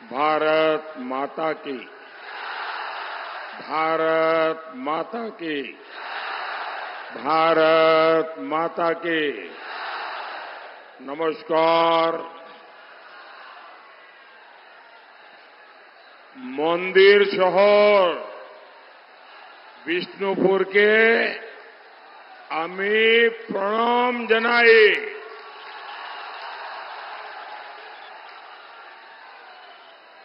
भारत माता की, भारत माता की, भारत माता की। नमस्कार। मंदिर शहर विष्णुपुर के আমি প্রণাম জানাই।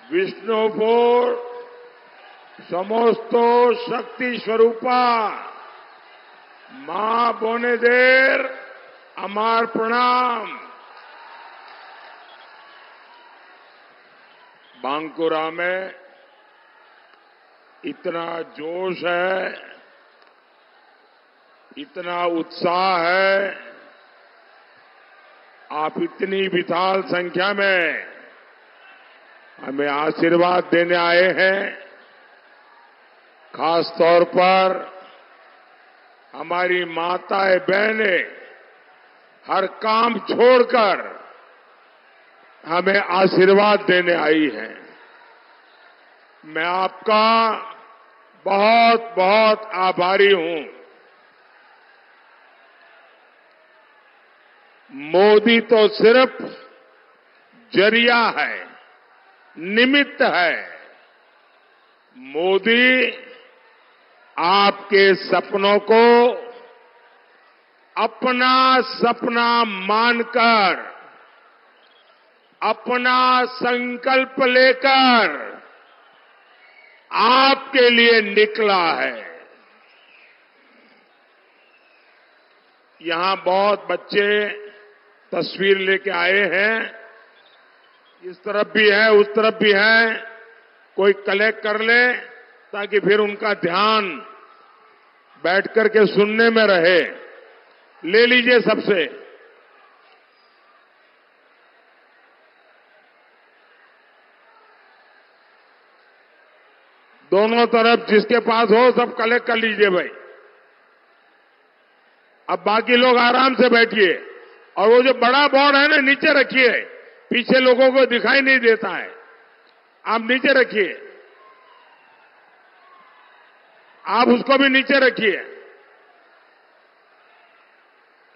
বিষ্ণুপুর সমস্ত শক্তি স্বরূপা মা বোনেদের আমার প্রণাম। बांकुरा में इतना जोश है, इतना उत्साह है। आप इतनी विशाल संख्या में हमें आशीर्वाद देने आए हैं। खास तौर पर हमारी माताएं बहनें हर काम छोड़कर हमें आशीर्वाद देने आई हैं। मैं आपका बहुत बहुत आभारी हूं। मोदी तो सिर्फ जरिया है, निमित्त है। मोदी आपके सपनों को अपना सपना मानकर, अपना संकल्प लेकर आपके लिए निकला है। यहां बहुत बच्चे तस्वीर लेके आए हैं। इस तरफ भी है, उस तरफ भी है। कोई कलेक्ट कर ले ताकि फिर उनका ध्यान बैठ करके सुनने में रहे। ले लीजिए सबसे। दोनों तरफ जिसके पास हो सब कलेक्ट कर लीजिए भाई। अब बाकी लोग आराम से बैठिए और वो जो बड़ा बोर्ड है ना नीचे रखिए, पीछे लोगों को दिखाई नहीं देता है। आप नीचे रखिए, आप उसको भी नीचे रखिए।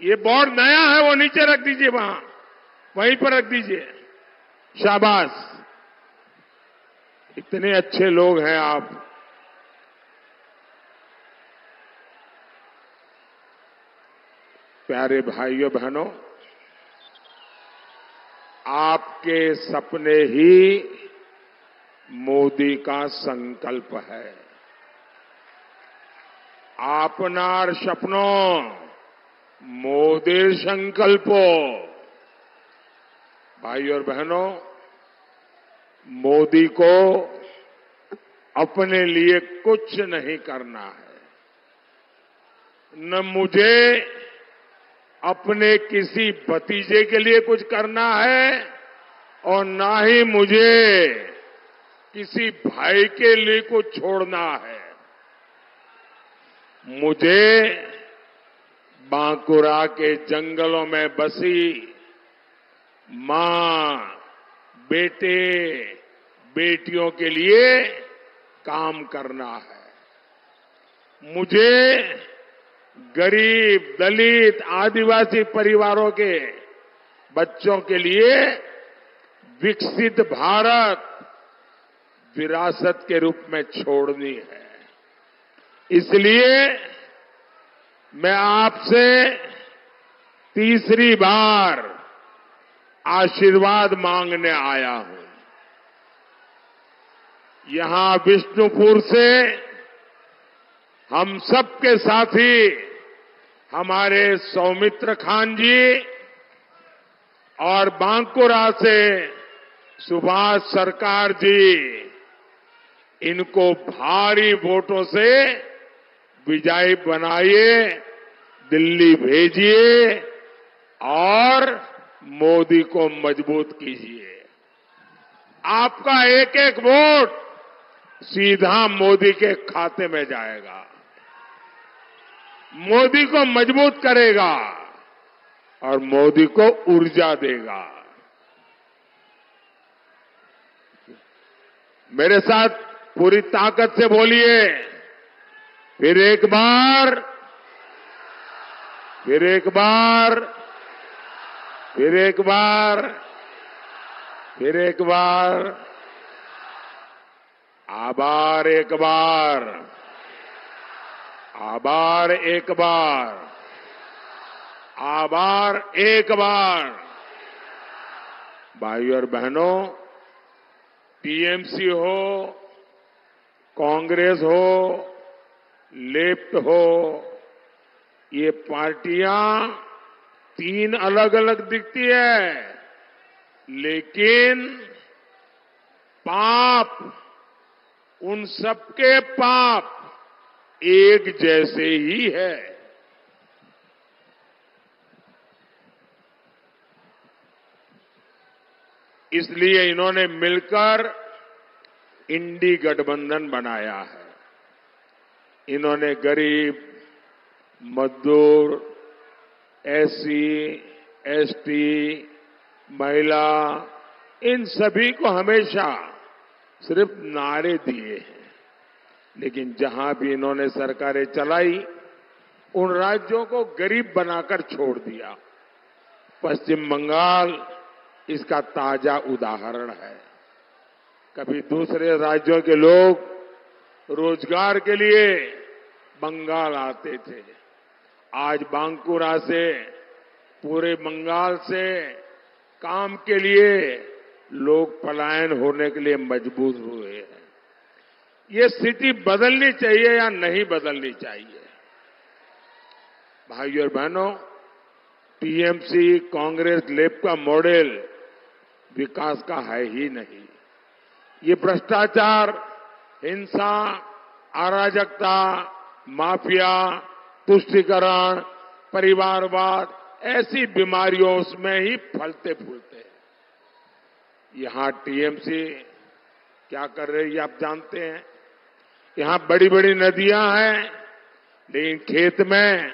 ये बोर्ड नया है, वो नीचे रख दीजिए, वहीं पर रख दीजिए। शाबाश, इतने अच्छे लोग हैं आप। प्यारे भाइयों बहनों, आपके सपने ही मोदी का संकल्प है। आपनार सपनों मोदी संकल्पो। भाइयों और बहनों, मोदी को अपने लिए कुछ नहीं करना है। न मुझे अपने किसी भतीजे के लिए कुछ करना है और ना ही मुझे किसी भाई के लिए कुछ छोड़ना है। मुझे बांकुरा के जंगलों में बसी मां, बेटे, बेटियों के लिए काम करना है। मुझे गरीब, दलित, आदिवासी परिवारों के बच्चों के लिए विकसित भारत विरासत के रूप में छोड़नी है। इसलिए मैं आपसे तीसरी बार आशीर्वाद मांगने आया हूं। यहां विष्णुपुर से हम सबके साथी हमारे सौमित्र खान जी और बांकुरा से सुभाष सरकार जी, इनको भारी वोटों से विजयी बनाइए, दिल्ली भेजिए और मोदी को मजबूत कीजिए। आपका एक एक वोट सीधा मोदी के खाते में जाएगा, मोदी को मजबूत करेगा और मोदी को ऊर्जा देगा। मेरे साथ पूरी ताकत से बोलिए, फिर एक बार, फिर एक बार, फिर एक बार, फिर एक बार, आभार एक बार, आभार एक बार, आभार एक बार। भाइयों और बहनों, टीएमसी हो, कांग्रेस हो, लेफ्ट हो, ये पार्टियां तीन अलग अलग दिखती है, लेकिन पाप, उन सबके पाप एक जैसे ही है। इसलिए इन्होंने मिलकर इंडी गठबंधन बनाया है। इन्होंने गरीब, मजदूर, एससी, एसटी, महिला, इन सभी को हमेशा सिर्फ नारे दिए हैं, लेकिन जहां भी इन्होंने सरकारें चलाई, उन राज्यों को गरीब बनाकर छोड़ दिया। पश्चिम बंगाल इसका ताजा उदाहरण है। कभी दूसरे राज्यों के लोग रोजगार के लिए बंगाल आते थे, आज बांकुरा से, पूरे बंगाल से काम के लिए लोग पलायन होने के लिए मजबूर हुए हैं। ये स्थिति बदलनी चाहिए या नहीं बदलनी चाहिए? भाइयों और बहनों, टीएमसी, कांग्रेस, लेफ्ट का मॉडल विकास का है ही नहीं। ये भ्रष्टाचार, हिंसा, अराजकता, माफिया, तुष्टीकरण, परिवारवाद, ऐसी बीमारियों में ही फलते फूलते हैं। यहां टीएमसी क्या कर रही है आप जानते हैं? यहां बड़ी बड़ी नदियां हैं, लेकिन खेत में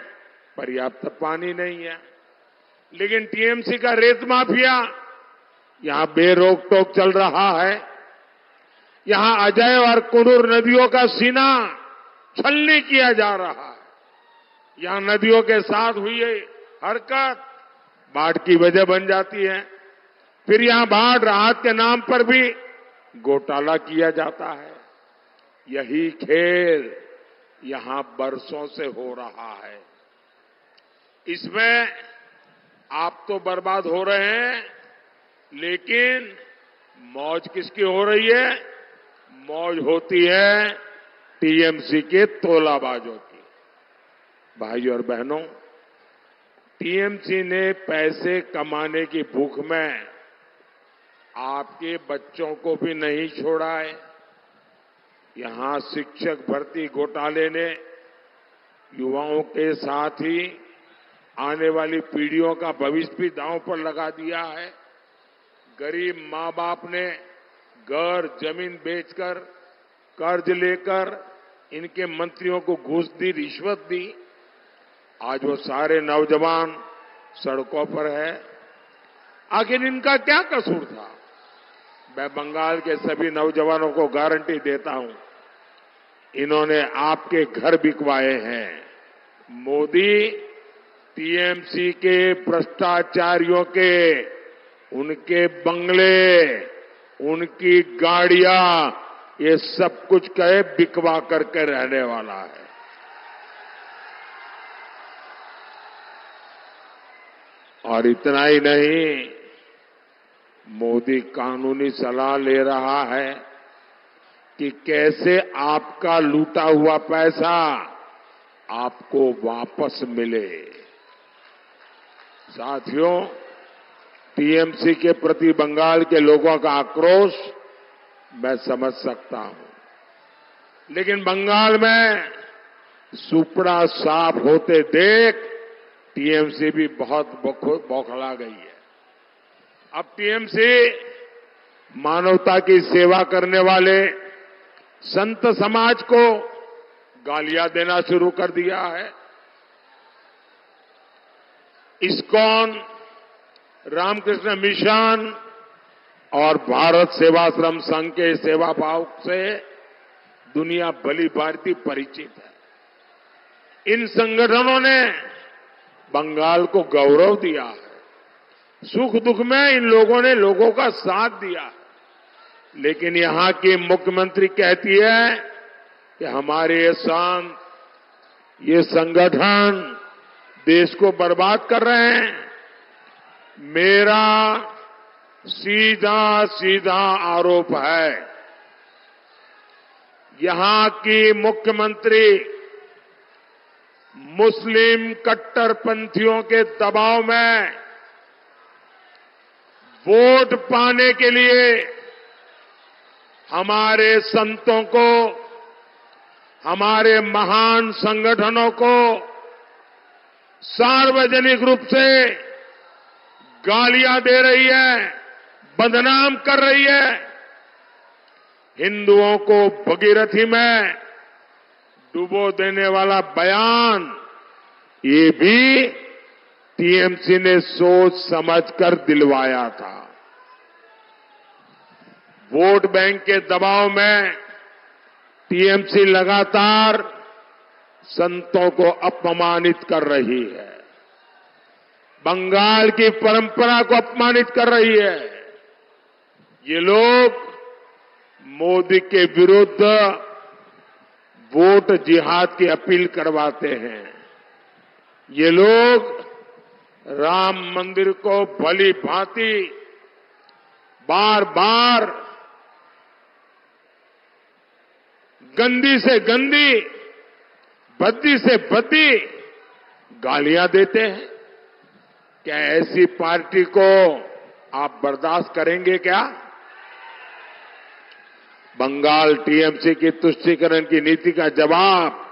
पर्याप्त पानी नहीं है। लेकिन टीएमसी का रेत माफिया यहां बेरोक टोक चल रहा है। यहां अजय और कुनूर नदियों का सीना छलनी किया जा रहा है। यहां नदियों के साथ हुई हरकत बाढ़ की वजह बन जाती है। फिर यहां बाढ़ राहत के नाम पर भी घोटाला किया जाता है। यही खेल यहां बरसों से हो रहा है। इसमें आप तो बर्बाद हो रहे हैं, लेकिन मौज किसकी हो रही है? मौज होती है टीएमसी के तोलाबाजों की। भाइयों और बहनों, टीएमसी ने पैसे कमाने की भूख में आपके बच्चों को भी नहीं छोड़ा है। यहां शिक्षक भर्ती घोटाले ने युवाओं के साथ ही आने वाली पीढ़ियों का भविष्य भी दांव पर लगा दिया है। गरीब मां बाप ने घर, जमीन बेचकर, कर्ज लेकर इनके मंत्रियों को घूस दी, रिश्वत दी। आज वो सारे नौजवान सड़कों पर है। आखिर इनका क्या कसूर था? मैं बंगाल के सभी नौजवानों को गारंटी देता हूं, इन्होंने आपके घर बिकवाए हैं। मोदी टीएमसी के भ्रष्टाचारियों के, उनके बंगले, उनकी गाड़ियां, ये सब कुछ कहे बिकवा करके रहने वाला है। और इतना ही नहीं, मोदी कानूनी सलाह ले रहा है कि कैसे आपका लूटा हुआ पैसा आपको वापस मिले। साथियों, टीएमसी के प्रति बंगाल के लोगों का आक्रोश मैं समझ सकता हूं, लेकिन बंगाल में सुपड़ा साफ होते देख टीएमसी भी बहुत बौखला गई है। अब टीएमसी मानवता की सेवा करने वाले संत समाज को गालियां देना शुरू कर दिया है। इस्कॉन, रामकृष्ण मिशन और भारत सेवाश्रम संघ के सेवा भाव से दुनिया भली भांति परिचित है। इन संगठनों ने बंगाल को गौरव दिया है। सुख दुख में इन लोगों ने लोगों का साथ दिया है। लेकिन यहां की मुख्यमंत्री कहती है कि हमारे ये संगठन देश को बर्बाद कर रहे हैं। मेरा सीधा सीधा आरोप है, यहां की मुख्यमंत्री मुस्लिम कट्टरपंथियों के दबाव में वोट पाने के लिए हमारे संतों को, हमारे महान संगठनों को सार्वजनिक रूप से गालियां दे रही है, बदनाम कर रही है। हिंदुओं को भगीरथी में डुबो देने वाला बयान, ये भी टीएमसी ने सोच समझकर दिलवाया था। वोट बैंक के दबाव में टीएमसी लगातार संतों को अपमानित कर रही है, बंगाल की परंपरा को अपमानित कर रही है। ये लोग मोदी के विरुद्ध वोट जिहाद की अपील करवाते हैं। ये लोग राम मंदिर को भली भांति बार बार गंदी से गंदी, भद्दी से भद्दी गालियां देते हैं। क्या ऐसी पार्टी को आप बर्दाश्त करेंगे क्या? बंगाल टीएमसी की तुष्टीकरण की नीति का जवाब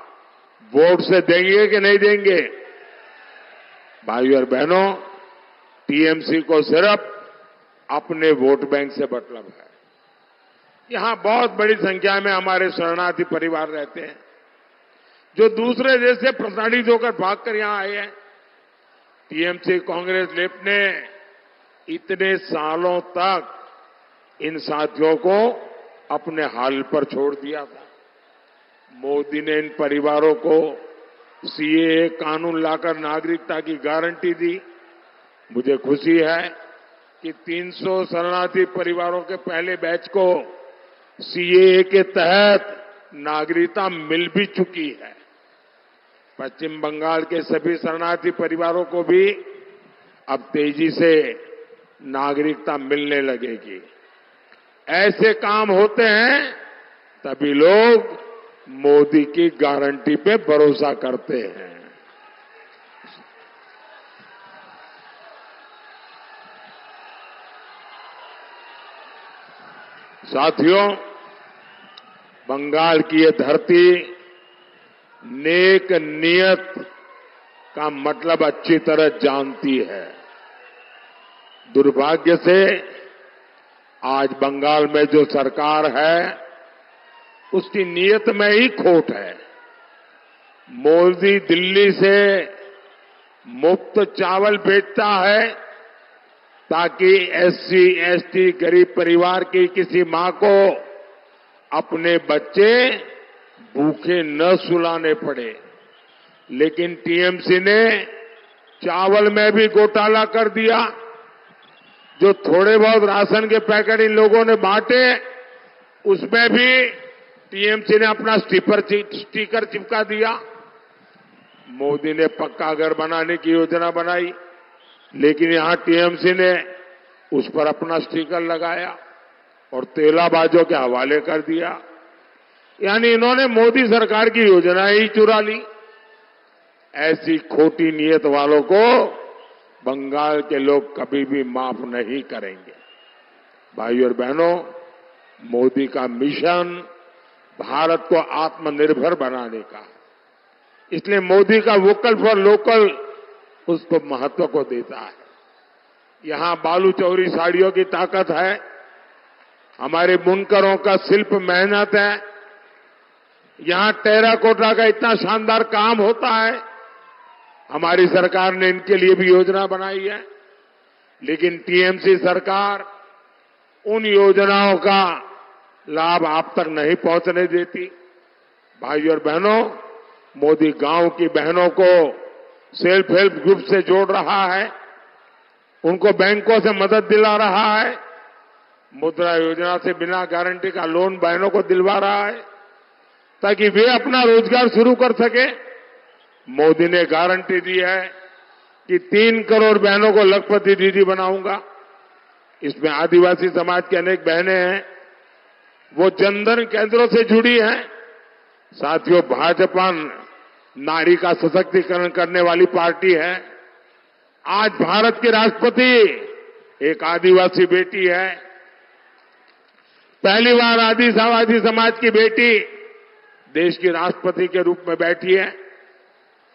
वोट से देंगे कि नहीं देंगे? भाइयों और बहनों, टीएमसी को सिर्फ अपने वोट बैंक से मतलब है। यहां बहुत बड़ी संख्या में हमारे शरणार्थी परिवार रहते हैं जो दूसरे देश से प्रताड़ित होकर भागकर यहां आए हैं। टीएमसी कांग्रेस लेफ्ट ने इतने सालों तक इन साथियों को अपने हाल पर छोड़ दिया था। मोदी ने इन परिवारों को सीएए कानून लाकर नागरिकता की गारंटी दी। मुझे खुशी है कि 300 शरणार्थी परिवारों के पहले बैच को सीएए के तहत नागरिकता मिल भी चुकी है। पश्चिम बंगाल के सभी शरणार्थी परिवारों को भी अब तेजी से नागरिकता मिलने लगेगी। ऐसे काम होते हैं तभी लोग मोदी की गारंटी पे भरोसा करते हैं। साथियों, बंगाल की ये धरती नेक नियत का मतलब अच्छी तरह जानती है। दुर्भाग्य से आज बंगाल में जो सरकार है उसकी नीयत में ही खोट है। मोदी दिल्ली से मुफ्त चावल भेजता है ताकि एससी एसटी गरीब परिवार की किसी मां को अपने बच्चे भूखे न सुलाने पड़े। लेकिन टीएमसी ने चावल में भी घोटाला कर दिया। जो थोड़े बहुत राशन के पैकेट इन लोगों ने बांटे उसमें भी टीएमसी ने अपना स्टिकर चिपका दिया। मोदी ने पक्का घर बनाने की योजना बनाई, लेकिन यहां टीएमसी ने उस पर अपना स्टिकर लगाया और तेलाबाजों के हवाले कर दिया। यानी इन्होंने मोदी सरकार की योजना ही चुरा ली। ऐसी खोटी नीयत वालों को बंगाल के लोग कभी भी माफ नहीं करेंगे। भाइयों और बहनों, मोदी का मिशन भारत को आत्मनिर्भर बनाने का, इसलिए मोदी का वोकल फॉर लोकल उसको महत्व को देता है। यहां बालू चौरी साड़ियों की ताकत है, हमारे बुनकरों का शिल्प मेहनत है, यहां टेराकोटा का इतना शानदार काम होता है। हमारी सरकार ने इनके लिए भी योजना बनाई है, लेकिन टीएमसी सरकार उन योजनाओं का लाभ आप तक नहीं पहुंचने देती। भाइयों और बहनों, मोदी गांव की बहनों को सेल्फ हेल्प ग्रुप से जोड़ रहा है, उनको बैंकों से मदद दिला रहा है, मुद्रा योजना से बिना गारंटी का लोन बहनों को दिलवा रहा है ताकि वे अपना रोजगार शुरू कर सके। मोदी ने गारंटी दी है कि 3 करोड़ बहनों को लखपति दीदी बनाऊंगा। इसमें आदिवासी समाज की अनेक बहनें हैं, वो जनधन केंद्रों से जुड़ी हैं। साथियों, भाजपा नारी का सशक्तिकरण करने वाली पार्टी है। आज भारत के राष्ट्रपति एक आदिवासी बेटी है। पहली बार आदिवासी समाज की बेटी देश की राष्ट्रपति के रूप में बैठी है।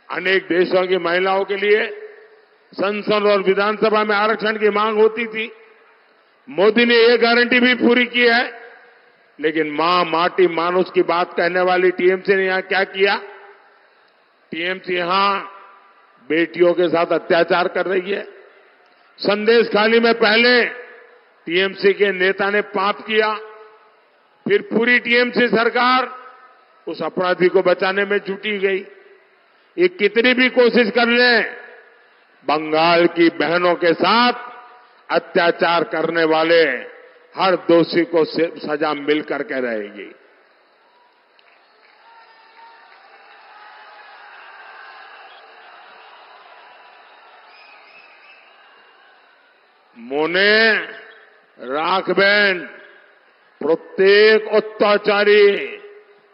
अनेक देशों की महिलाओं के लिए संसद और विधानसभा में आरक्षण की मांग होती थी। मोदी ने ये गारंटी भी पूरी की है। लेकिन मां माटी मानुष की बात कहने वाली टीएमसी ने यहां क्या किया? टीएमसी यहां बेटियों के साथ अत्याचार कर रही है। संदेश खाली में पहले टीएमसी के नेता ने पाप किया, फिर पूरी टीएमसी सरकार उस अपराधी को बचाने में जुटी गई। ये कितनी भी कोशिश कर लें, बंगाल की बहनों के साथ अत्याचार करने वाले हर दोषी को सजा मिल करके रहेगी। मोने राखबेन प्रत्येक अत्याचारी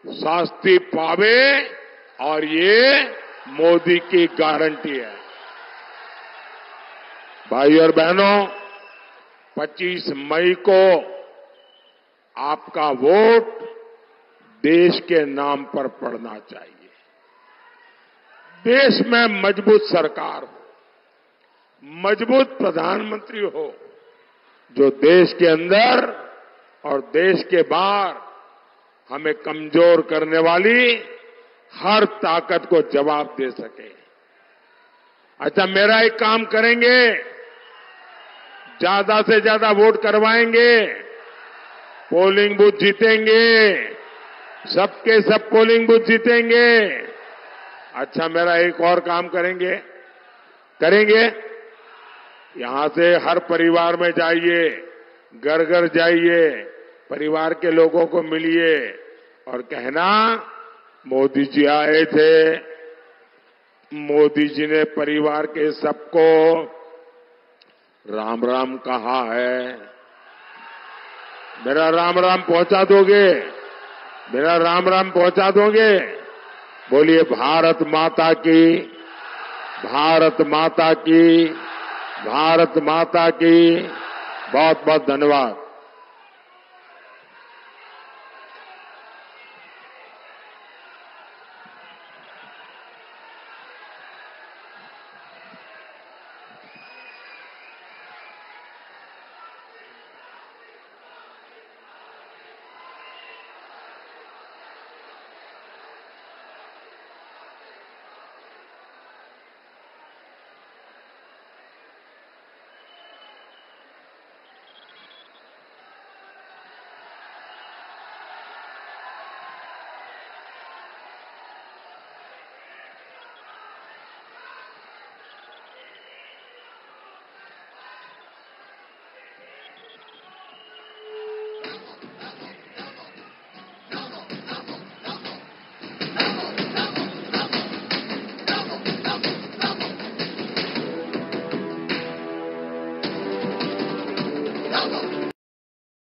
शास्ति पावे और ये मोदी की गारंटी है। भाइयों और बहनों, 25 मई को आपका वोट देश के नाम पर पड़ना चाहिए। देश में मजबूत सरकार हो, मजबूत प्रधानमंत्री हो, जो देश के अंदर और देश के बाहर हमें कमजोर करने वाली हर ताकत को जवाब दे सके। अच्छा, मेरा एक काम करेंगे, ज्यादा से ज्यादा वोट करवाएंगे, पोलिंग बूथ जीतेंगे, सबके सब पोलिंग बूथ जीतेंगे। अच्छा, मेरा एक और काम करेंगे यहां से हर परिवार में जाइए, घर घर जाइए, परिवार के लोगों को मिलिए और कहना, मोदी जी आए थे, मोदी जी ने परिवार के सबको राम राम कहा है। मेरा राम राम पहुंचा दोगे? मेरा राम राम पहुंचा दोगे? बोलिए भारत माता की, भारत माता की, भारत माता की। बहुत बहुत धन्यवाद।